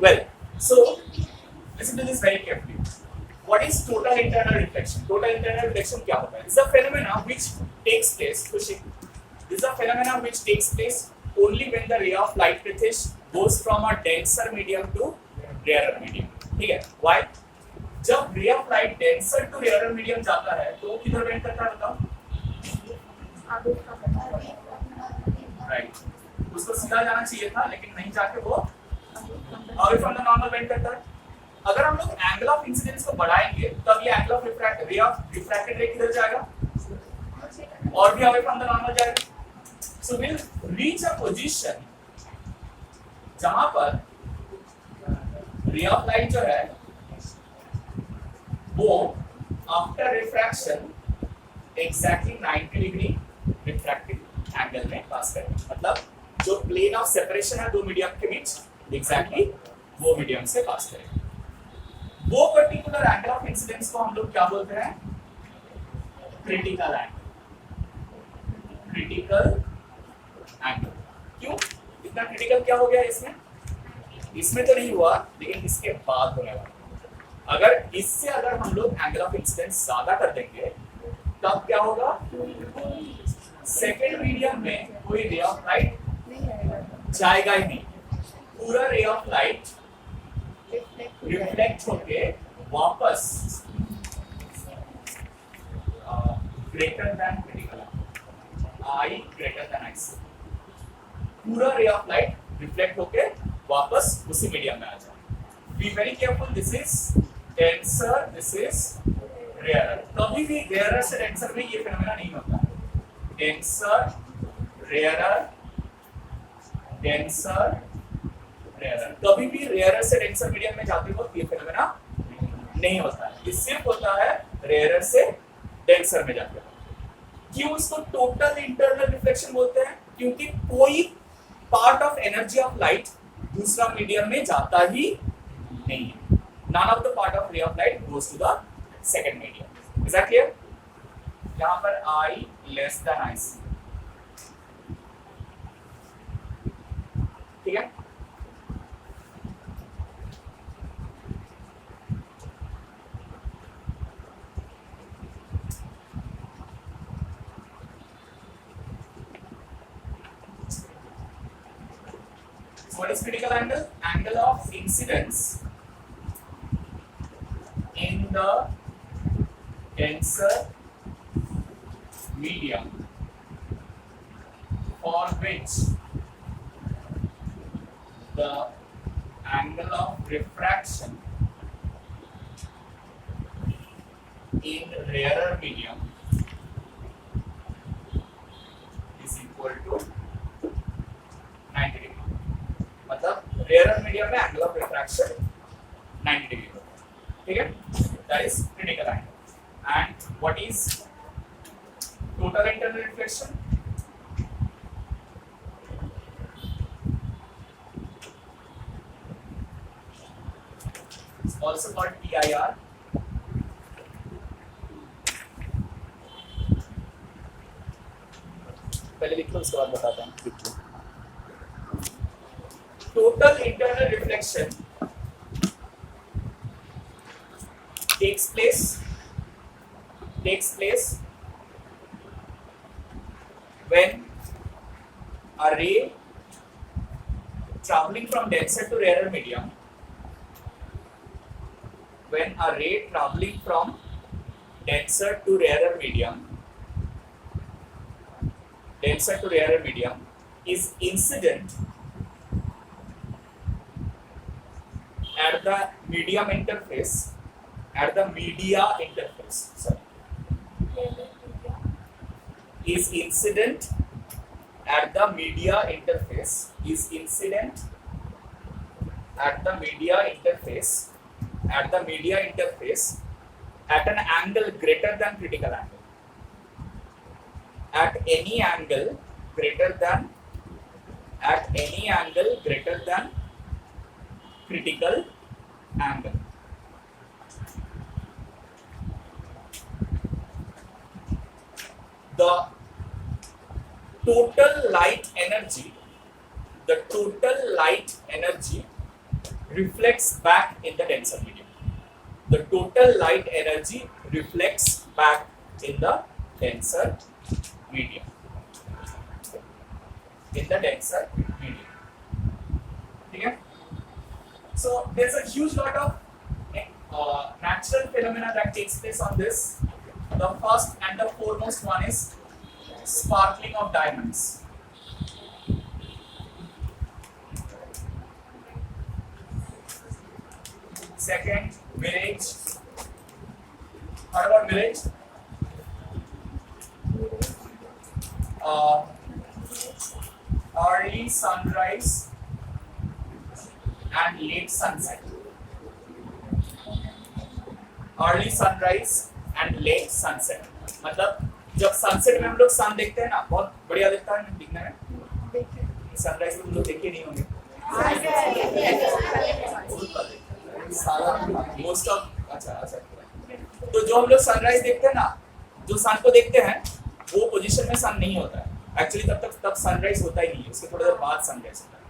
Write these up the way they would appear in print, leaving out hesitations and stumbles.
Well, so listen to this very carefully. What is total internal reflection? Total internal reflection क्या होता है? This is a phenomena which takes place. This is a phenomena which takes place only when the ray of light Pritesh goes from a denser medium to rarer medium. ठीक है? Why? जब ray of light denser to rarer medium जाता है तो किधर bend करता है बताओ? Right. उसको सीधा जाना चाहिए था लेकिन नहीं जाके वो away from the normal bend करता है. अगर हम लोग एंगल ऑफ इंसिडेंस को बढ़ाएंगे तब ये एंगल ऑफ रिफ्रैक्टेड रे किधर जाएगा और भी अवे फ्रॉम द नॉर्मल जाएगा. So will reach a position जहां पर रे ऑफ लाइट जो है वो after refraction exactly 90 degree refractive angle में पास करेगा. मतलब जो प्लेन ऑफ सेपरेशन है दो मीडियम के बीच एग्जैक्टली वो मीडियम से पास करेगा. वो पर्टिकुलर एंगल ऑफ इंसिडेंस को हम लोग क्या बोलते हैं? Critical angle. Critical angle. क्यों इतना क्रिटिकल क्या हो गया इसमें? इसमें तो नहीं हुआ लेकिन इसके बाद होने वाला. अगर हम लोग एंगल ऑफ इंसिडेंस ज्यादा कर देंगे तब क्या होगा? सेकेंड मीडियम में कोई रे ऑफ लाइट जाएगा ही नहीं. पूरा रे ऑफ लाइट रिफ्लेक्ट होके वापस greater than critical I greater than I से पूरा रे ऑफ लाइट रिफ्लेक्ट होके वापस उसी मीडियम में आ जाए. Be very careful. This is denser, this is rarer. कभी भी रेयरर से डेंसर में ये फिनोमेना नहीं होता. Denser rarer denser rarer. कभी भी रेयरर से डेंसर मीडियम में जाते वक्त ये फिनोमेना नहीं होता है. ये सिर्फ होता है रेयरर से डेंसर में जाते वक्त. क्यों इसको टोटल इंटरनल रिफ्लेक्शन बोलते हैं? क्योंकि कोई part of energy of light दूसरा मीडियम में जाता ही नहीं है. None of the part of ray of light goes to the second medium. Is that clear? यहां पर आई लेस देन आई सी. ठीक है? What is critical angle? Angle of incidence in the denser medium for which the angle of refraction in rarer medium is equal to 90 degree. मतलब rarer medium में angle of refraction 90 degree होता है. ठीक है? That is critical angle. And what is total internal reflection? also called PIR. पहले लिख लो उसके बाद बताता हूँ. लिख लो. Total internal reflection takes place when a ray traveling from denser to rarer medium is incident at the media interface is incident at the media interface at an angle greater than critical angle. At any angle greater than critical angle. The total light energy reflects back in the denser medium. The total light energy reflects back in the denser medium. In the denser medium. Okay? So there's a huge lot of natural phenomena that takes place on this. The first and the foremost one is sparkling of diamonds. Second, mirage. What about mirage? Early sunrise and late sunset. Early sunrise and late sunset. मतलब जब sunset में हम लोग सन देखते हैं ना, बहुत बढ़िया दिखता है दिखने में. सनराइज में हम लोग देखे नहीं होंगे. मोस्ट ऑफ अच्छा. तो जो हम लोग सनराइज देखते हैं ना, जो सन को देखते हैं वो पोजीशन में सन नहीं होता है एक्चुअली. तब सनराइज होता ही नहीं है, उसके थोड़ी देर बाद सनराइज होता है.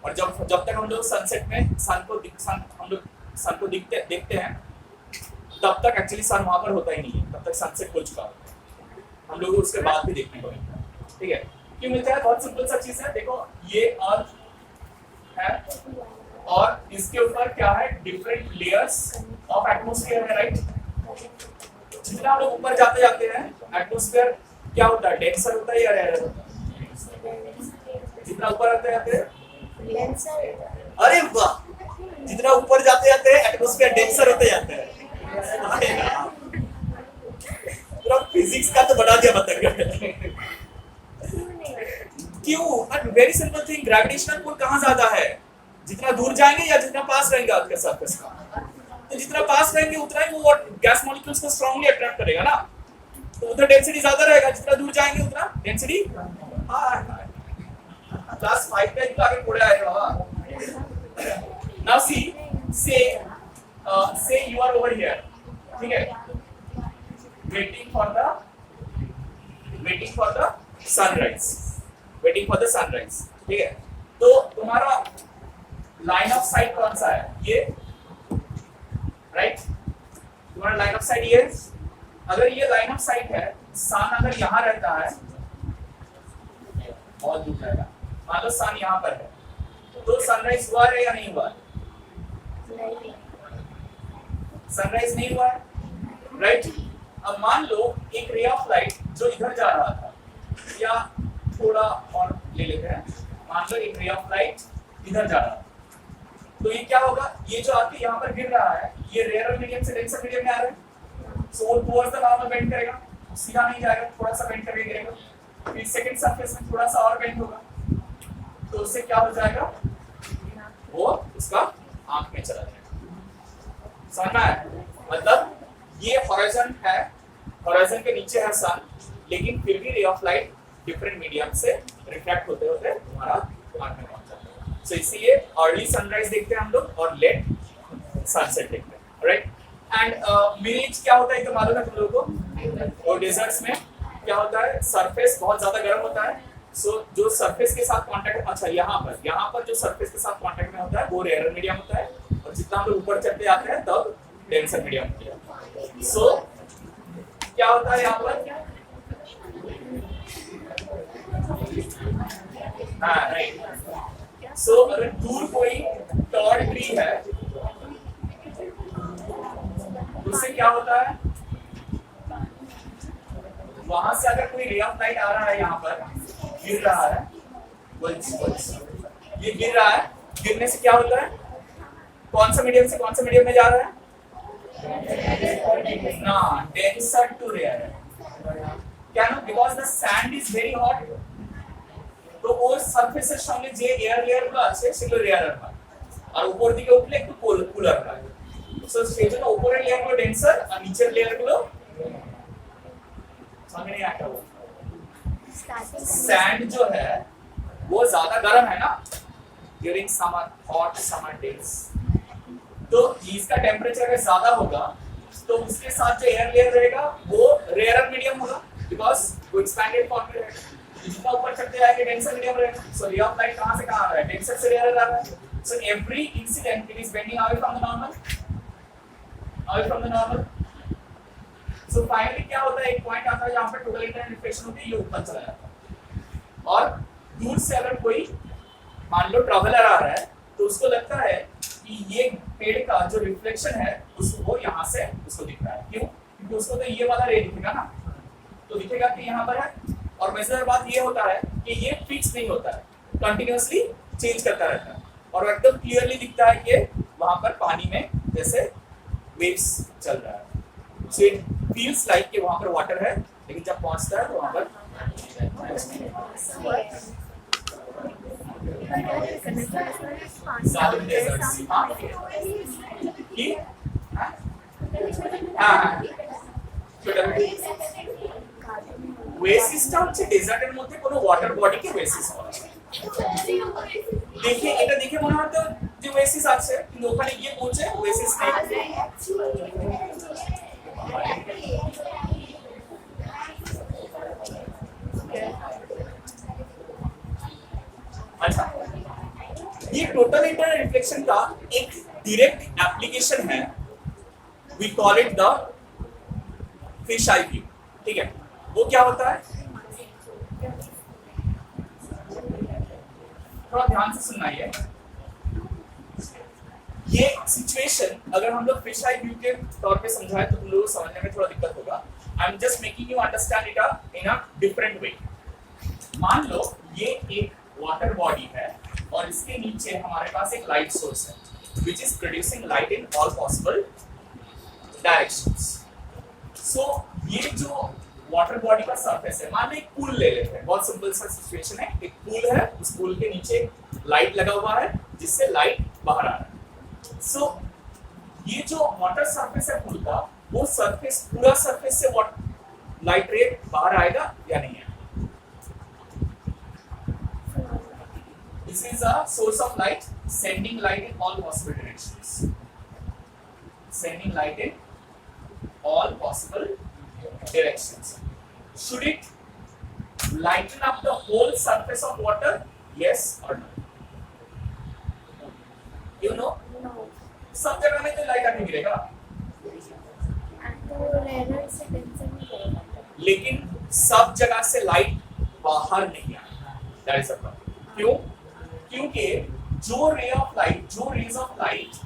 और जब तक हम लोग सनसेट में हम लोग सन को देखते हैं तब तक एक्चुअली सन वहां पर होता ही नहीं है. तब तक सनसेट हो चुका होता है. हम लोग उसके बाद भी देखने को मिलता है. ठीक है, क्यों मिलता है? बहुत सिंपल सा चीज है. देखो ये अर्थ है और इसके ऊपर क्या है, डिफरेंट लेयर्स ऑफ एटमॉस्फेयर है, राइट. जितना हम लोग ऊपर जाते हैं एटमॉस्फेयर क्या होता है, डेंसर होता है या रेयर होता है? जितना ऊपर जाते हैं, अरे वाह, जितना ऊपर जाते हैं एटमॉस्फेयर डेंसर होते जाते हैं. पूरा फिजिक्स का तो बना दिया मतलब. क्यों? Very simple thing, gravitational pull कहाँ ज्यादा है, जितना दूर जाएंगे या जितना पास रहेंगे आपके सरफेस का. तो जितना पास रहेंगे उतना ही वो गैस मॉलिक्यूल्स को स्ट्रांगली अट्रैक्ट करेगा ना, तो उधर डेंसिटी ज्यादा रहेगा. जितना दूर जाएंगे उतना डेंसिटी क्लास 5 पे तो आगे पढ़े आए बाबा. Now see say you are over here, ठीक है, waiting for the sunrise, ठीक है. तो तुम्हारा लाइन ऑफ साइट कौन सा है, ये, राइट. तुम्हारा लाइन ऑफ साइट ये. अगर ये लाइन ऑफ साइट है, सन अगर यहाँ रहता है बहुत दूर रहेगा. मान लो सन यहाँ पर है, तो सनराइज हुआ है या नहीं हुआ? सनराइज नहीं हुआ है, राइट. अब मान लो एक रे ऑफ लाइट जो इधर जा रहा था, या थोड़ा और ले लेते हैं, मान लो एक रे ऑफ लाइट इधर जा रहा था, तो ये क्या होगा, ये जो आके यहाँ पर गिर रहा है, ये रेयर मीडियम से डेंसर मीडियम में आ रहा है. सो वो टुवर्ड्स द नॉर्मल बेंड करेगा, सीधा नहीं जाएगा, थोड़ा सा बेंड करके गिरेगा. फिर सेकंड सरफेस में थोड़ा सा और बेंड होगा, तो उससे क्या हो जाएगा, वो उसका आंख में चला जाएगा. समझना है? मतलब ये हॉरिजॉन है, हॉरिजॉन के नीचे है सन, लेकिन फिर भी रे ऑफ लाइट डिफरेंट मीडियम से रिफ्लेक्ट होते होते तुम्हारा आंख में पहुंच जाता है. सो इसीलिए अर्ली सनराइज देखते हैं हम लोग और लेट सनसेट देखते हैं, राइट. एंड मिरेज क्या होता है तो मालूम है तुम लोगों को. और डेजर्ट्स में क्या होता है, सरफेस बहुत ज्यादा गर्म होता है. सो जो सरफेस के साथ कांटेक्ट, अच्छा यहाँ पर जो सरफेस के साथ कांटेक्ट में होता है वो रेयर मीडियम होता है, और जितना हम लोग ऊपर चढ़ते जाते हैं तब डेंसर मीडियम होता है. सो क्या होता है यहाँ पर, हाँ राइट. सो अगर दूर कोई टॉल ट्री है, उससे क्या होता है, वहां से अगर कोई रे ऑफ लाइट आ रहा है, यहाँ पर गिर रहा है, ये गिर रहा है, गिरने से क्या होता है, कौन सा मीडियम से कौन सा मीडियम में जा रहा है ना, डेंसर टू रेयर. क्या ना, because the sand is very hot, তো ওর সারফেসের সঙ্গে যে এয়ার লেয়ারগুলো আছে সেগুলো রেয়ার হয়, আর উপর দিকে উঠলে একটু কুলার হয়. সো সেজন্য উপরের লেয়ারগুলো ডেন্সার আর নিচের লেয়ারগুলো समझ नहीं आता. वो सैंड जो है वो ज्यादा गर्म है ना during summer, hot summer days, तो इसका टेम्परेचर अगर ज्यादा होगा तो उसके साथ जो एयर लेयर रहेगा वो रेयर मीडियम होगा, बिकॉज वो एक्सपैंडेड फॉर्म में रहेगा. जितना ऊपर चढ़ते जाएंगे डेंसर मीडियम रहेगा. सो रे ऑफ लाइट कहां से कहां आ रहा है, डेंसर से रेयर आ रहा है. So every incident it is bending away from the normal, So finally क्या होता है, एक पॉइंट आता है जहाँ पर टोटल इंटरनल रिफ्लेक्शन होती है, ये ऊपर चला जाता है। और दूर से अगर कोई मान लो ट्रैवलर आ रहा है तो उसको लगता है कि ये पेड़ का जो रिफ्लेक्शन है उसको वो यहाँ से उसको दिख रहा है, क्यों? क्योंकि उसको तो ये वाला रे दिखेगा ना, तो दिखेगा कि यहाँ पर है। और मजेदार बात ये होता है कि ये फिक्स नहीं होता है, कंटिन्यूअसली चेंज करता रहता है और एकदम क्लियरली दिखता है कि वहां पर पानी में जैसे वेव्स चल रहा है। सो इट फील्स लाइक कि वहां पर वाटर है, लेकिन जब पहुंचता है तो वहां पर साउथ डेजर्ट सी, ওয়েসিসটা হচ্ছে ডেজার্টের মধ্যে কোনো ওয়াটার বডিকে ওয়েসিস বলা হয়। দেখে এটা দেখে মনে হতো যে ওয়েসিস আছে, কিন্তু ওখানে গিয়ে পৌঁছে ওয়েসিস নেই। अच्छा, ये टोटल इंटरनल रिफ्लेक्शन का एक डायरेक्ट एप्लीकेशन है, we call it the fish eye view. ठीक है, वो क्या होता है, थोड़ा ध्यान से सुनना। ये सिचुएशन अगर हम लोग फिश आई व्यू के तौर पे समझाए तो तुम लोगों को समझने में थोड़ा दिक्कत होगा। I am just making you understand it in a different way. मान लो ये एक वाटर बॉडी है और इसके नीचे हमारे पास एक लाइट सोर्स है which is producing light in all possible directions. So ये जो वाटर बॉडी का सरफेस है, मान लो एक पूल ले लेते हैं, बहुत सिंपल सा सिचुएशन है। एक पूल है, उस पूल के नीचे लाइट लगा हुआ है जिससे लाइट बाहर आ रहा है। सो ये जो वाटर सरफेस है पूल का, वो सरफेस पूरा सरफेस से लाइट रे बाहर आएगा या नहीं है? This is a source of light sending light in all possible directions. Sending light in all possible directions. Should it lighten up the whole surface of water? Yes or no? You know? No. सब जगह में तो light आके गिरेगा, लेकिन सब जगह से लाइट बाहर नहीं आएगा। That is the problem. क्यों? क्योंकि जो रेज ऑफ लाइट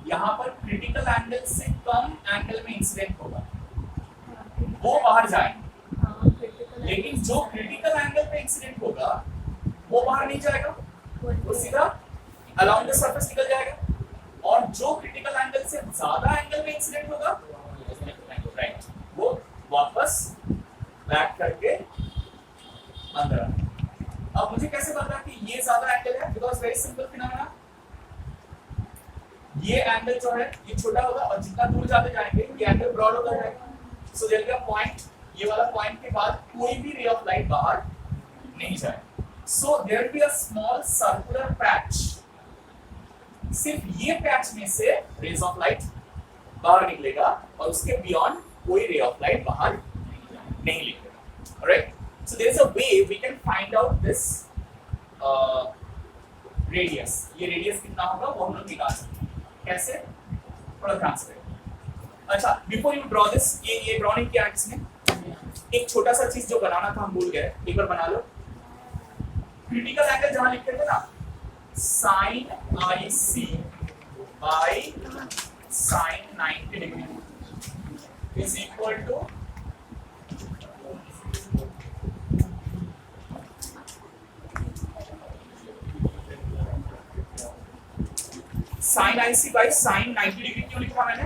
यहाँ पर क्रिटिकल एंगल से कम एंगल में इंसिडेंट होगा वो बाहर जाएंगे, लेकिन जो क्रिटिकल एंगल पे इंसिडेंट होगा वो बाहर नहीं जाएगा, वो सीधा अलोंग द सरफेस निकल जाएगा। और जो क्रिटिकल एंगल से ज्यादा एंगल में इंसिडेंट होगा राइट, वो वापस बैक करके अंदर आएगा। अब मुझे कैसे पता कि ये ज्यादा एंगल है? बिकॉज वेरी सिंपल फिनोमेना, ये एंगल जो है ये छोटा होगा और जितना दूर जाते जाएंगे ये एंगल ब्रॉड होता जाएगा। So there will be a point, ये वाला पॉइंट के बाद कोई भी रे ऑफ लाइट बाहर नहीं जाएगा। So there will be a small circular patch, सिर्फ ये पैच में से रेज ऑफ लाइट बाहर निकलेगा और उसके बियॉन्ड कोई रे ऑफ लाइट बाहर नहीं निकलेगा। Alright, so there is a way we can find out this radius. ये रेडियस कितना होगा वो हम लोग निकाल सकते हैं। कैसे? थोड़ा ध्यान से देखो। अच्छा, बिफोर यू ड्रॉ दिस, ये ड्रॉ नहीं किया किसने? एक छोटा सा चीज जो बनाना था हम भूल गए, एक बार बना लो। क्रिटिकल एंगल जहां लिखते थे ना, sin IC by sin 90 degree is equal to sin IC by sin 90 degree क्यों लिखा मैंने?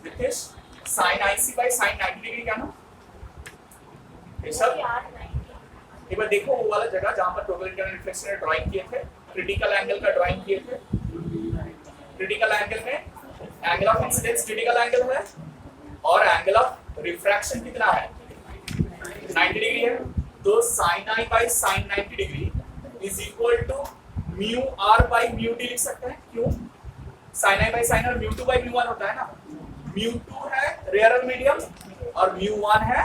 Ritesh, sin IC by sin 90 degree क्या ना? एक बार देखो वो वाला जगह जहां पर टोटल इंटरनल रिफ्लेक्शन का ड्राइंग किए थे, क्रिटिकल एंगल का ड्राइंग किए थे। क्रिटिकल एंगल में angle of incidence critical angle है और एंगल ऑफ रिफ्रैक्शन कितना है? 90 डिग्री है। तो sin I by sin 90 degree is equal to mu r by mu t लिख सकते हैं। क्यों? sin I by sin और म्यू 2 by म्यू 1 होता है ना। म्यू 2 है रेयरर मीडियम और म्यू 1 है,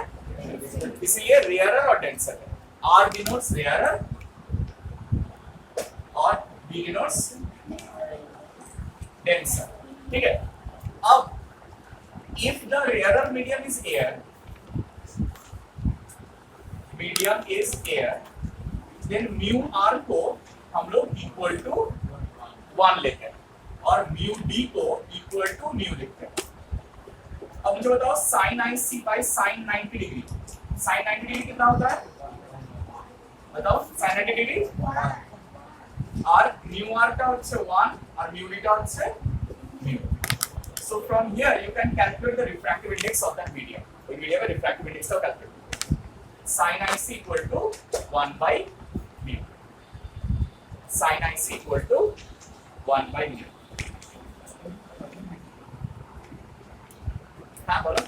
इसलिए रेयरर और डेंसर है। r डिनोट्स रेयरर और B denotes denser. ठीक है. अब if the rarer medium is air, then mu r को हम लोग इक्वल टू 1 लेते हैं और mu d को इक्वल टू mu लिखते हैं. अब मुझे बताओ sin IC by sin 90 degree. sin 90 degree कितना होता है? बताओ sin 90 डिग्री और mu r का होता है 1 और mu d का होता है mu. So from here you can calculate the refractive index of that medium. तो मीडियम में refractive index का calculate. Sin IC equal to 1 by mu. Sin IC equal to 1 by mu. हाँ बोलो.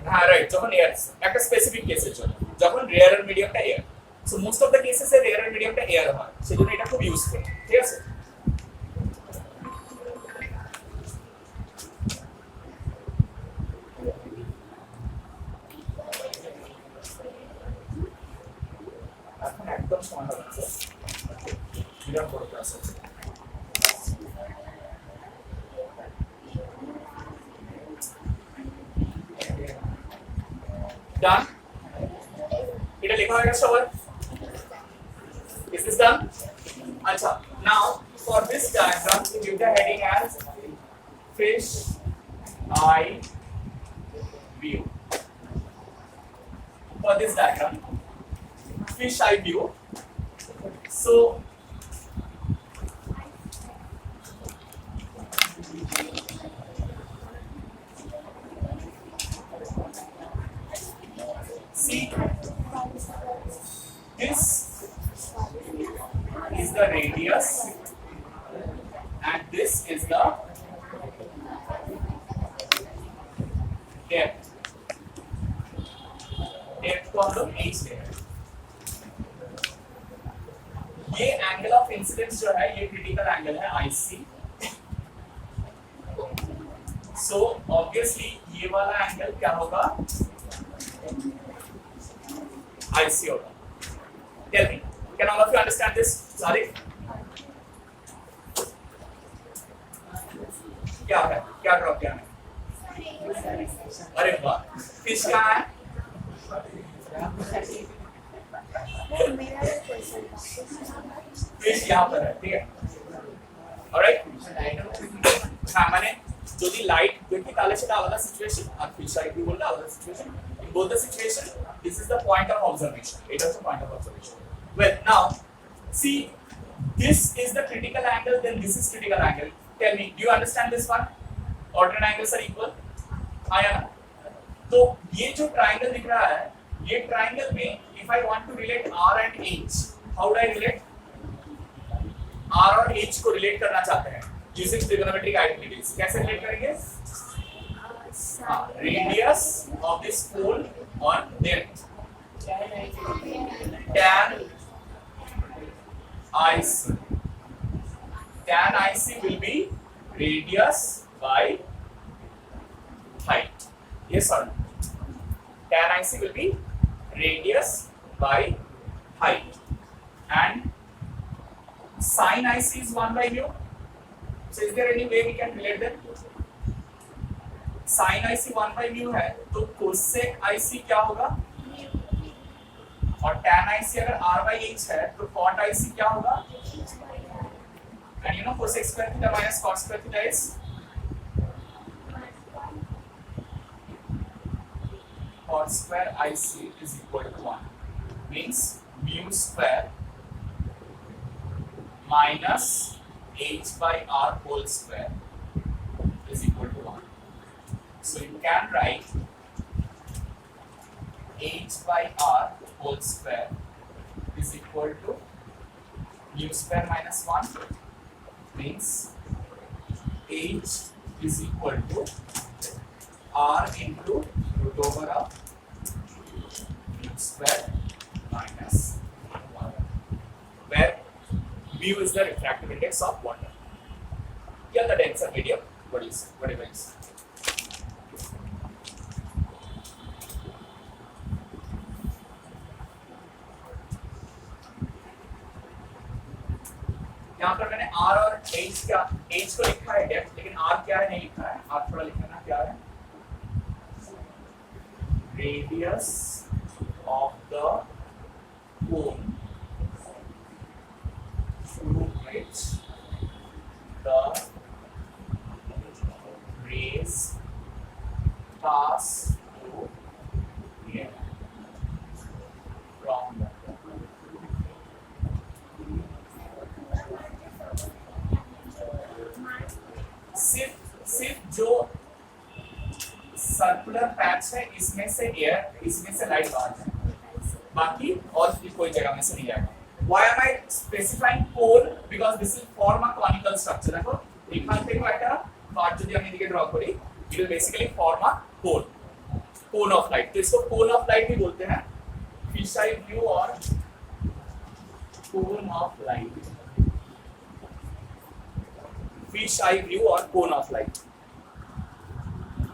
हाँ right. যখন air একটা specific case এর জন্য যখন rarer medium টা air. So most of the cases A rarer medium টা air হয়. সেজন্য এটা খুব ইউজফুল. ঠিক আছে? একদম সময় হবে না বিরাট বড় ক্লাস আছে. ডান. এটা লেখা হয়ে গেছে সবার? Is this done? আচ্ছা, now for this diagram give the heading as fish eye view. For this diagram fish eye view. So see this is the radius and this is the depth. Depth को हम लोग h ले रहे हैं. ये angle of incidence जो है ये क्रिटिकल एंगल है IC. सो ऑब्वियसली ये वाला एंगल क्या होगा? IC होगा. Tell me, can all of you understand this? Sorry. क्या है? क्या ड्रॉप किया है? अरे वाह. फिश कहाँ है? फिश यहाँ पर है. ठीक है. Alright. हाँ मैंने যদি লাইট দেখি তাহলে সেটা আলাদা সিচুয়েশন আর ফিশ আই ভিউ বললে আলাদা situation. In both the situation, this is the point of observation. It is the point of observation. Well, now see, this is the critical angle. Then this is critical angle. Tell me, do you understand this one? Alternate angles are equal. आया ना? तो ये जो triangle दिख रहा है, ये triangle में if I want to relate R and H, how do I relate? R और H को relate करना चाहते हैं using trigonometric identities. कैसे relate करेंगे? Radius of this pole on depth. Tan IC. Tan IC will be radius by height. Yes or no? Tan IC will be radius by height. And sin IC is 1 by mu. So is there any way we can relate them? sin IC 1 by mu है तो cosec IC क्या होगा? और tan IC अगर R by H है तो cot IC क्या होगा? And you know cosec square theta minus cot square theta is cot square IC is equal to 1. Means mu square minus H by R whole square is equal to 1. So you can write H by R whole square is equal to mu square minus 1 means H is equal to R into root over of mu square minus 1 where mu is the refractive index of water. Here the denser medium, what do you say? What do you say? यहाँ पर मैंने r और h को लिखा है depth, लेकिन r क्या है नहीं लिखा है, r थोड़ा लिखना ना क्या है, radius of the cone through which the rays pass through here from the सिर्फ जो सर्कुलर पैच है इसमें से एयर, इसमें से लाइट बाहर जाए, बाकी और कोई जगह में से नहीं जाएगा। Why am I specifying cone? Because this will form a conical structure. দেখো এখান থেকে একটা পার্ট যদি আমি এদিকে ড্র করি, it will basically form a cone, cone of light। तो इसको cone of light भी बोलते हैं, fisheye view और cone of light, fisheye view और cone of light।